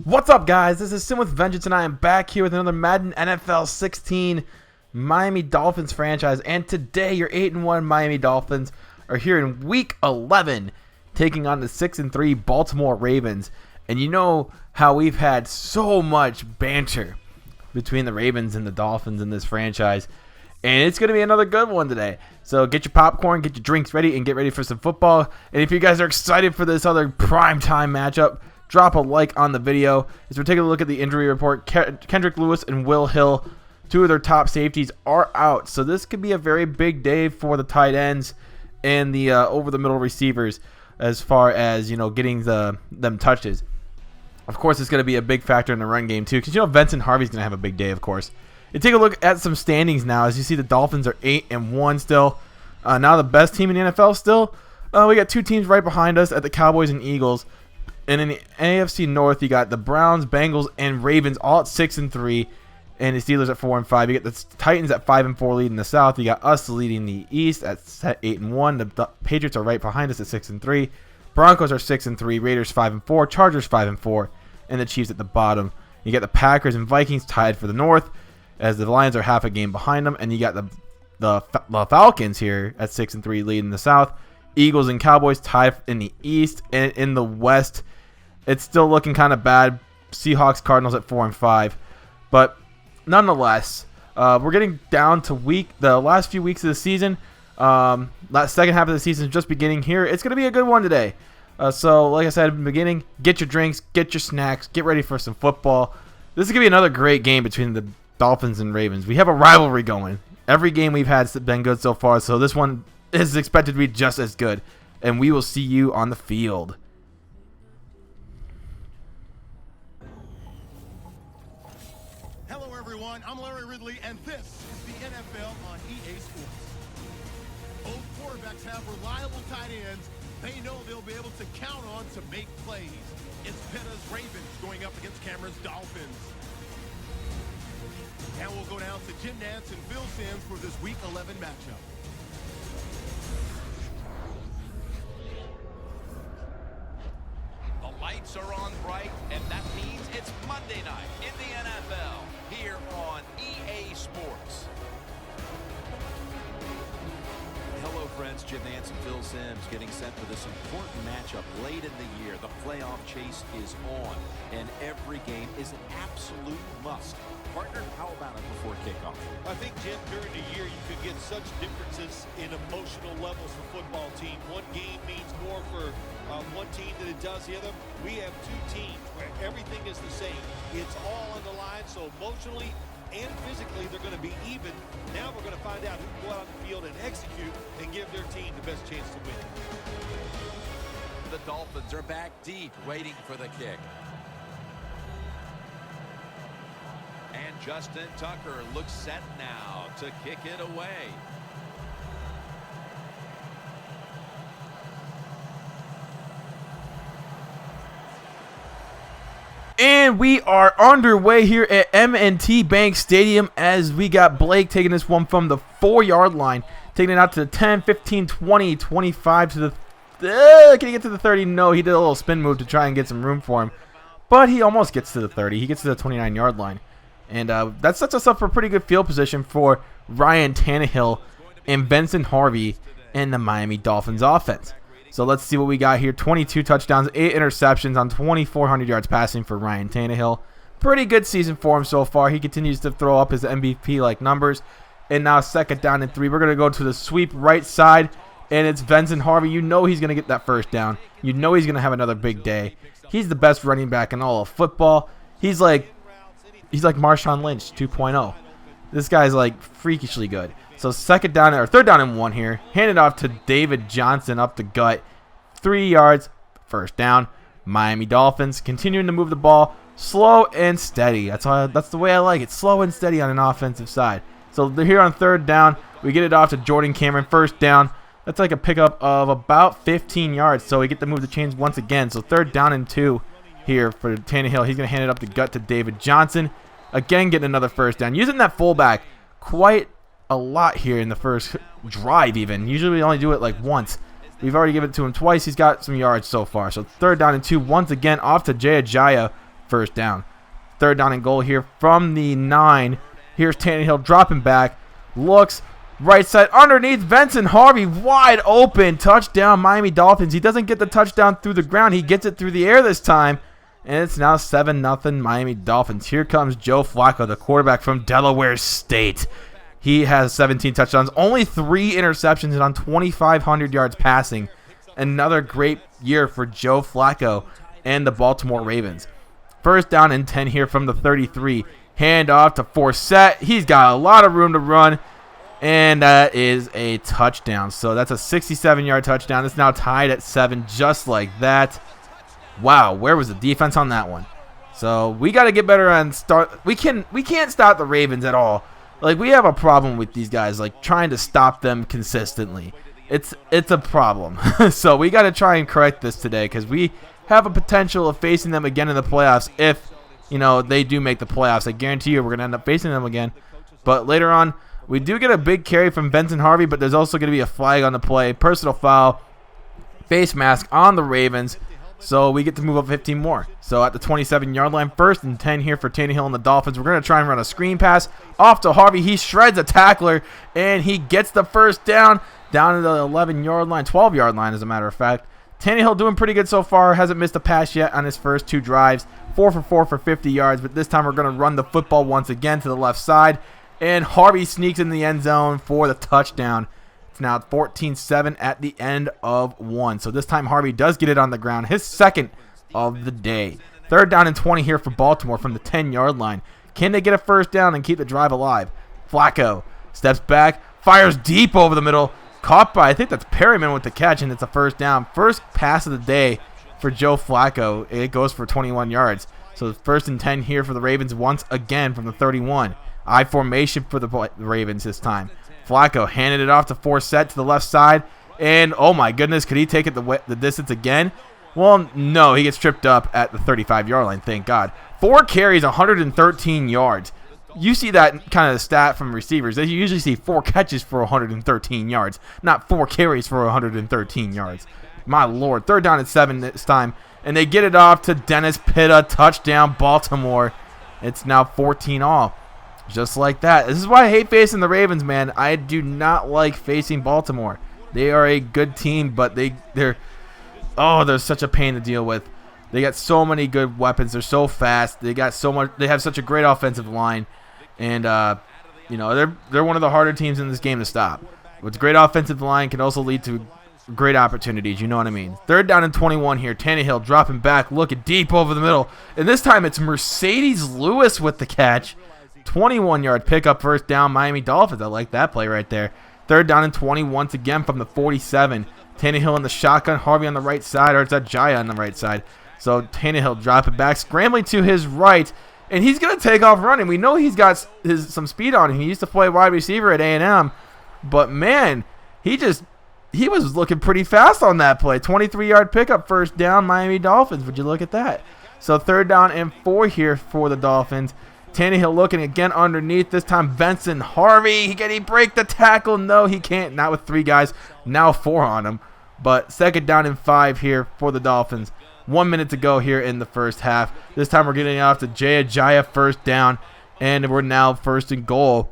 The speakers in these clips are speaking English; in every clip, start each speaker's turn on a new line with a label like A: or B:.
A: What's up, guys? This is Suh with Vengeance, and I am back here with another Madden NFL 16 Miami Dolphins franchise. And today, your 8-1 Miami Dolphins are here in Week 11, taking on the 6-3 Baltimore Ravens. And you know how we've had so much banter between the Ravens and the Dolphins in this franchise, and it's going to be another good one today. So get your popcorn, get your drinks ready, and get ready for some football. And if you guys are excited for this other primetime matchup, drop a like on the video. As we're taking a look at the injury report, Kendrick Lewis and Will Hill, two of their top safeties, are out. So this could be a very big day for the tight ends and the over-the-middle receivers as far as, you know, getting them touches. Of course, it's going to be a big factor in the run game, too, because, you know, Vincent Harvey's going to have a big day, of course. And take a look at some standings now. As you see, the Dolphins are 8-1 still. Now the best team in the NFL still. We got two teams right behind us at the Cowboys and Eagles. And in the AFC North, you got the Browns, Bengals, and Ravens all at 6-3, and the Steelers at 4-5. You got the Titans at 5-4 leading the South. You got us leading the East at 8-1. The Patriots are right behind us at 6-3. Broncos are 6-3. Raiders 5-4. Chargers 5-4, and the Chiefs at the bottom. You got the Packers and Vikings tied for the North, as the Lions are half a game behind them, and you got the Falcons here at 6-3 leading the South. Eagles and Cowboys tied in the East, and in the West, it's still looking kind of bad. Seahawks, Cardinals at 4-5, but nonetheless, we're getting down to the last few weeks of the season. Second half of the season is just beginning here. It's going to be a good one today. So, like I said at the beginning, get your drinks, get your snacks, get ready for some football. This is going to be another great game between the Dolphins and Ravens. We have a rivalry going. Every game we've had has been good so far, so this one is expected to be just as good. And we will see you on the field.
B: Hello, everyone. I'm Larry Ridley, and this is the NFL on EA Sports. Both quarterbacks have reliable tight ends. They know they'll be able to count on to make plays. It's Petta's Ravens going up against Cameron's Dolphins. Now we'll go down to Jim Nantz and Phil Simms for this Week 11 matchup.
C: The lights are on bright, and that means it's Monday night in the NFL here on EA Sports.
D: Hello, friends. Jim Nantz and Phil Simms getting set for this important matchup late in the year. The playoff chase is on, and every game is an absolute must. Partner, how about it before kickoff?
E: I think, Jim, during the year you could get such differences in emotional levels for football team. One game means more for one team than it does the other. We have two teams where everything is the same. It's all on the line, so emotionally and physically they're going to be even. Now we're going to find out who can go out on the field and execute and give their team the best chance to win.
C: The Dolphins are back deep, waiting for the kick. And Justin Tucker looks set now to kick it away.
A: And we are underway here at M&T Bank Stadium as we got Blake taking this one from the 4-yard line, taking it out to the 10, 15, 20, 25 to the... can he get to the 30? No, he did a little spin move to try and get some room for him. But he almost gets to the 30. He gets to the 29-yard line. And that sets us up for a pretty good field position for Ryan Tannehill and Vincent Harvey and the Miami Dolphins offense. So let's see what we got here. 22 touchdowns, 8 interceptions on 2,400 yards passing for Ryan Tannehill. Pretty good season for him so far. He continues to throw up his MVP-like numbers. And now 2nd down and 3. We're going to go to the sweep right side. And it's Vincent Harvey. You know he's going to get that first down. You know he's going to have another big day. He's the best running back in all of football. He's like Marshawn Lynch 2.0. This guy's like freakishly good. So 3rd down and 1 here. Handed off to David Johnson up the gut. 3 yards, first down. Miami Dolphins continuing to move the ball slow and steady. That's the way I like it. Slow and steady on an offensive side. So they're here on 3rd down. We get it off to Jordan Cameron. First down. That's like a pickup of about 15 yards. So we get to move the chains once again. So 3rd down and 2 here for Tannehill. He's going to hand it up the gut to David Johnson. Again, getting another first down. Using that fullback quite a lot here in the first drive even. Usually we only do it like once. We've already given it to him twice. He's got some yards so far. So 3rd down and 2 once again off to Jay Ajayi first down. Third down and goal here from the 9. Here's Tannehill dropping back. Looks right side underneath. Vincent Harvey wide open. Touchdown Miami Dolphins. He doesn't get the touchdown through the ground. He gets it through the air this time. And it's now 7-0 Miami Dolphins. Here comes Joe Flacco, the quarterback from Delaware State. He has 17 touchdowns, only 3 interceptions, and on 2,500 yards passing. Another great year for Joe Flacco and the Baltimore Ravens. First down and 10 here from the 33. Hand off to Forsett. He's got a lot of room to run, and that is a touchdown. So that's a 67-yard touchdown. It's now tied at 7, just like that. Wow, where was the defense on that one? So we got to get better on start. We can't stop the Ravens at all. Like, we have a problem with these guys, like trying to stop them consistently. It's a problem. So we got to try and correct this today, because we have a potential of facing them again in the playoffs if, you know, they do make the playoffs. I guarantee you we're going to end up facing them again. But later on, we do get a big carry from Vincent Harvey, but there's also going to be a flag on the play, personal foul, face mask on the Ravens. So we get to move up 15 more. So at the 27-yard line, first and 10 here for Tannehill and the Dolphins. We're going to try and run a screen pass off to Harvey. He shreds a tackler, and he gets the first down to the 11-yard line, 12-yard line as a matter of fact. Tannehill doing pretty good so far. Hasn't missed a pass yet on his first 2 drives. 4 for 4 for 50 yards, but this time we're going to run the football once again to the left side. And Harvey sneaks in the end zone for the touchdown. It's now 14-7 at the end of 1. So this time Harvey does get it on the ground. His second of the day. Third down and 20 here for Baltimore from the 10-yard line. Can they get a first down and keep the drive alive? Flacco steps back, fires deep over the middle. Caught by, I think that's Perryman with the catch, and it's a first down. First pass of the day for Joe Flacco. It goes for 21 yards. So first and 10 here for the Ravens once again from the 31. I formation for the Ravens this time. Flacco handed it off to Forsett to the left side. And, oh my goodness, could he take it the distance again? Well, no, he gets tripped up at the 35-yard line, thank God. 4 carries, 113 yards. You see that kind of stat from receivers. They usually see 4 catches for 113 yards, not 4 carries for 113 yards. My Lord. Third down and 7 this time. And they get it off to Dennis Pitta. Touchdown, Baltimore. It's now 14-all. Just like that. This is why I hate facing the Ravens, man. I do not like facing Baltimore. They are a good team, but they're such a pain to deal with. They got so many good weapons. They're so fast. They got so much. They have such a great offensive line, and you know, they're one of the harder teams in this game to stop. With great offensive line can also lead to great opportunities. You know what I mean? Third down and 21 here. Tannehill dropping back, looking deep over the middle, and this time it's Mercedes Lewis with the catch. 21-yard pickup, first down, Miami Dolphins. I like that play right there. Third down and 20 once again from the 47. Tannehill in the shotgun, Harvey on the right side, or it's Jaya on the right side. So Tannehill dropping back, scrambling to his right, and he's going to take off running. We know he's got some speed on him. He used to play wide receiver at A&M, but man, he was looking pretty fast on that play. 23-yard pickup, first down, Miami Dolphins. Would you look at that? So third down and 4 here for the Dolphins. Tannehill looking again underneath. This time Vincent Harvey. Can he break the tackle? No, he can't. Not with 3 guys. Now 4 on him. But second down and 5 here for the Dolphins. 1 minute to go here in the first half. This time we're getting off to Jaya, first down. And we're now first and goal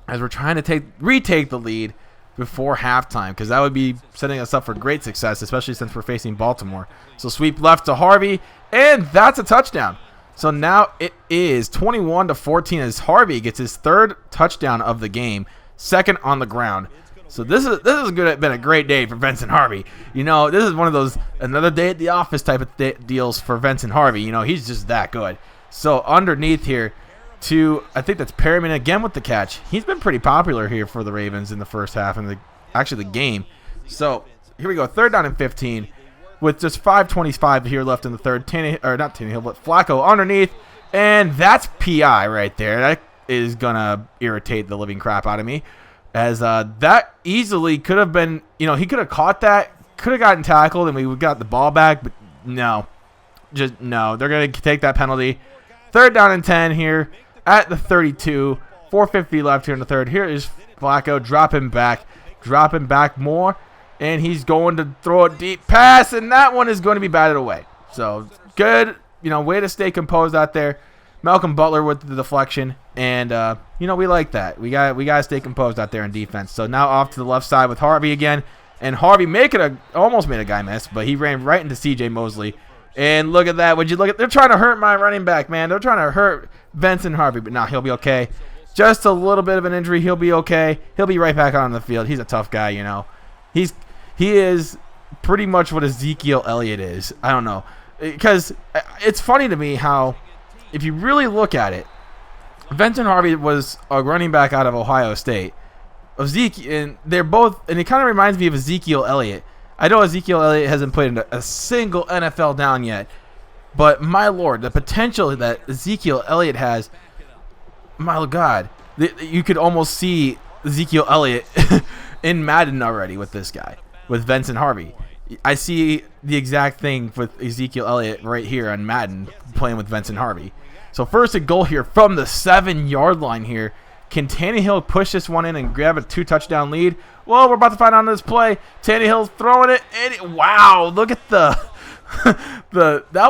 A: as we're trying to retake the lead before halftime, because that would be setting us up for great success, especially since we're facing Baltimore. So sweep left to Harvey, and that's a touchdown. So now it is 21-14 as Harvey gets his 3rd touchdown of the game, 2nd on the ground. So this has been a great day for Vincent Harvey. You know, this is one of those another day at the office type of deals for Vincent Harvey. You know, he's just that good. So underneath here to, I think that's Perryman again with the catch. He's been pretty popular here for the Ravens in the first half and the game. So here we go, third down and 15. With just 5:25 here left in the third. Tannehill, but Flacco underneath. And that's PI right there. That is going to irritate the living crap out of me. As that easily could have been, you know, he could have caught that, could have gotten tackled, and we got the ball back. But no. Just no. They're going to take that penalty. Third down and 10 here at the 32. 4:50 left here in the third. Here is Flacco dropping back more. And he's going to throw a deep pass, and that one is going to be batted away. So good, way to stay composed out there. Malcolm Butler with the deflection, and we like that. We got to stay composed out there in defense. So now off to the left side with Harvey again, and Harvey almost made a guy miss, but he ran right into C.J. Mosley. And look at that. Would you look at? They're trying to hurt my running back, man. They're trying to hurt Benson Harvey, but he'll be okay. Just a little bit of an injury. He'll be okay. He'll be right back on the field. He's a tough guy, He is pretty much what Ezekiel Elliott is. I don't know. Because it's funny to me how, if you really look at it, Benson Harvey was a running back out of Ohio State. And they're both, and it kind of reminds me of Ezekiel Elliott. I know Ezekiel Elliott hasn't played in a single NFL down yet, but my Lord, the potential that Ezekiel Elliott has, my God, you could almost see Ezekiel Elliott in Madden already with this guy, with Benson Harvey. I see the exact thing with Ezekiel Elliott right here on Madden playing with Benson Harvey. So first and goal here from the 7-yard line here. Can Tannehill push this one in and grab a 2-touchdown lead? Well, we're about to find out on this play. Tannehill's throwing it, and wow, look at that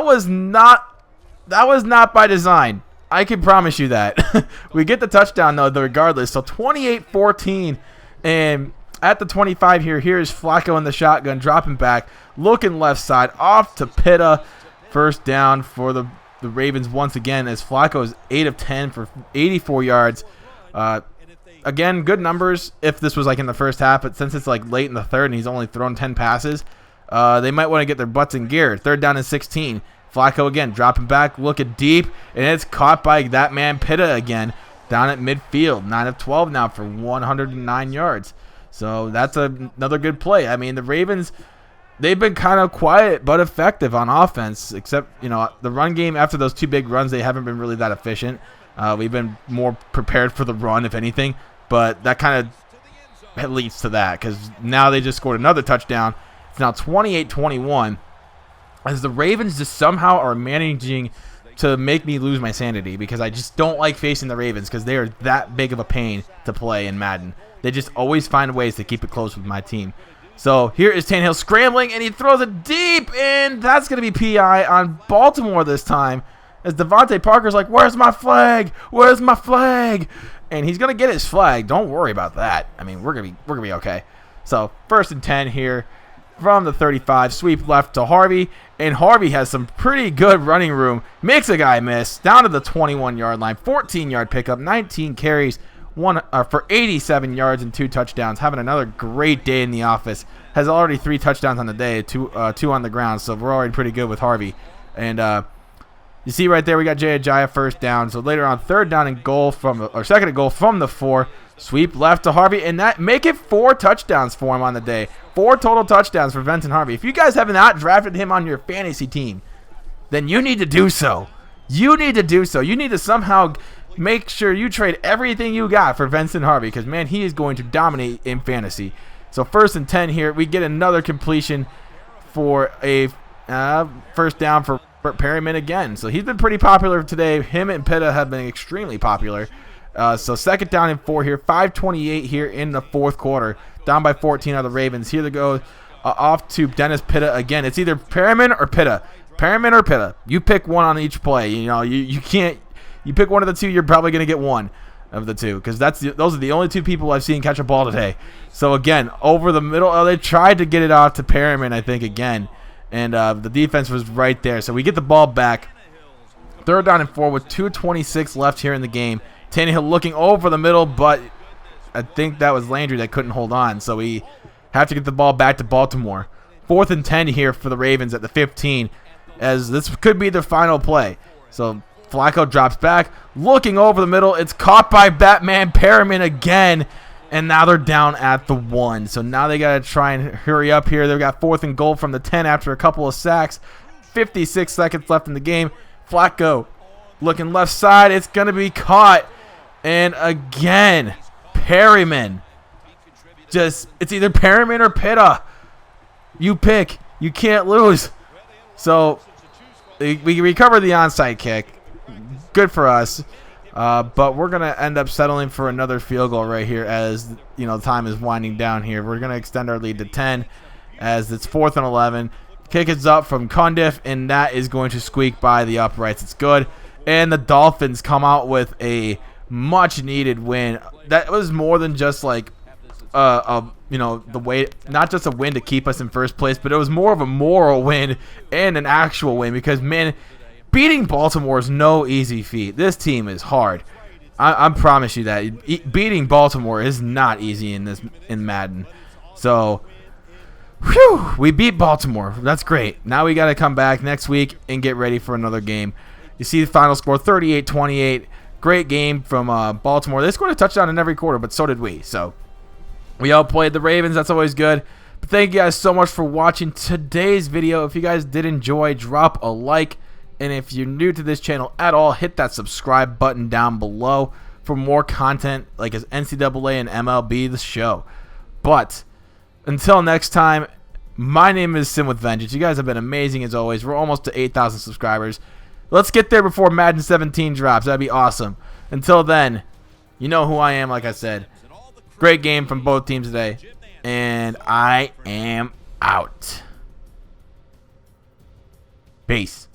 A: was not by design. I can promise you that. We get the touchdown though, regardless. So 28-14, and at the 25 here's Flacco in the shotgun, dropping back, looking left side, off to Pitta. First down for the Ravens once again, as Flacco is 8 of 10 for 84 yards. Again, good numbers if this was like in the first half, but since it's like late in the third and he's only thrown 10 passes, they might want to get their butts in gear. Third down and 16. Flacco again dropping back, looking deep, and it's caught by that man Pitta again down at midfield. 9 of 12 now for 109 yards. So that's another good play. I mean, the Ravens, they've been kind of quiet but effective on offense, except, the run game after those 2 big runs, they haven't been really that efficient. We've been more prepared for the run, if anything, but that kind of leads to that because now they just scored another touchdown. It's now 28-21 as the Ravens just somehow are managing to make me lose my sanity because I just don't like facing the Ravens because they are that big of a pain to play in Madden. They just always find ways to keep it close with my team. So here is Tannehill scrambling, and he throws it deep, and that's going to be PI on Baltimore this time. As Devontae Parker's like, where's my flag? Where's my flag? And he's going to get his flag. Don't worry about that. I mean, we're going to be okay. So, first and 10 here from the 35. Sweep left to Harvey. And Harvey has some pretty good running room. Makes a guy miss. Down to the 21-yard line. 14-yard pickup. 19 carries for 87 yards and 2 touchdowns. Having another great day in the office. Has already 3 touchdowns on the day. 2 on the ground. So, we're already pretty good with Harvey. And, you see right there, we got Jay Ajayi first down. So later on, third down and goal second and goal from the 4. Sweep left to Harvey, and that make it 4 touchdowns for him on the day. 4 total touchdowns for Benson Harvey. If you guys have not drafted him on your fantasy team, then you need to do so. You need to somehow make sure you trade everything you got for Benson Harvey because, man, he is going to dominate in fantasy. So first and 10 here. We get another completion for a first down for Perryman again. So he's been pretty popular today. Him and Pitta have been extremely popular. So second down and 4 here. 5:28 here in the fourth quarter. Down by 14 are the Ravens. Here they go off to Dennis Pitta again. It's either Perryman or Pitta. Perryman or Pitta. You pick one on each play. You can't. You pick one of the two, you're probably going to get one of the two because those are the only 2 people I've seen catch a ball today. So again, over the middle. Oh, they tried to get it off to Perryman, I think, again. And the defense was right there. So we get the ball back. Third down and 4 with 2:26 left here in the game. Tannehill looking over the middle, but I think that was Landry that couldn't hold on. So we have to get the ball back to Baltimore. 4th and 10 here for the Ravens at the 15, as this could be the final play. So Flacco drops back, looking over the middle. It's caught by Batman Perriman again. And now they're down at the 1. So now they got to try and hurry up here. They've got 4th and goal from the 10 after a couple of sacks. 56 seconds left in the game. Flacco looking left side. It's going to be caught. And again, Perryman. It's either Perryman or Pitta. You pick. You can't lose. So we recover the onside kick. Good for us. But we're going to end up settling for another field goal right here as, time is winding down here. We're going to extend our lead to 10 as it's 4th and 11. Kick is up from Cundiff, and that is going to squeak by the uprights. It's good. And the Dolphins come out with a much-needed win. That was more than just like, the way, not just a win to keep us in first place, but it was more of a moral win and an actual win because, man, beating Baltimore is no easy feat. This team is hard. I promise you that. Beating Baltimore is not easy in Madden. So, whew, we beat Baltimore. That's great. Now we got to come back next week and get ready for another game. You see the final score, 38-28. Great game from Baltimore. They scored a touchdown in every quarter, but so did we. So, we outplayed the Ravens. That's always good. But thank you guys so much for watching today's video. If you guys did enjoy, drop a like. And if you're new to this channel at all, hit that subscribe button down below for more content like as NCAA and MLB The Show. But until next time, my name is Sim with Vengeance. You guys have been amazing as always. We're almost to 8,000 subscribers. Let's get there before Madden 17 drops. That'd be awesome. Until then, you know who I am, like I said. Great game from both teams today. And I am out. Peace.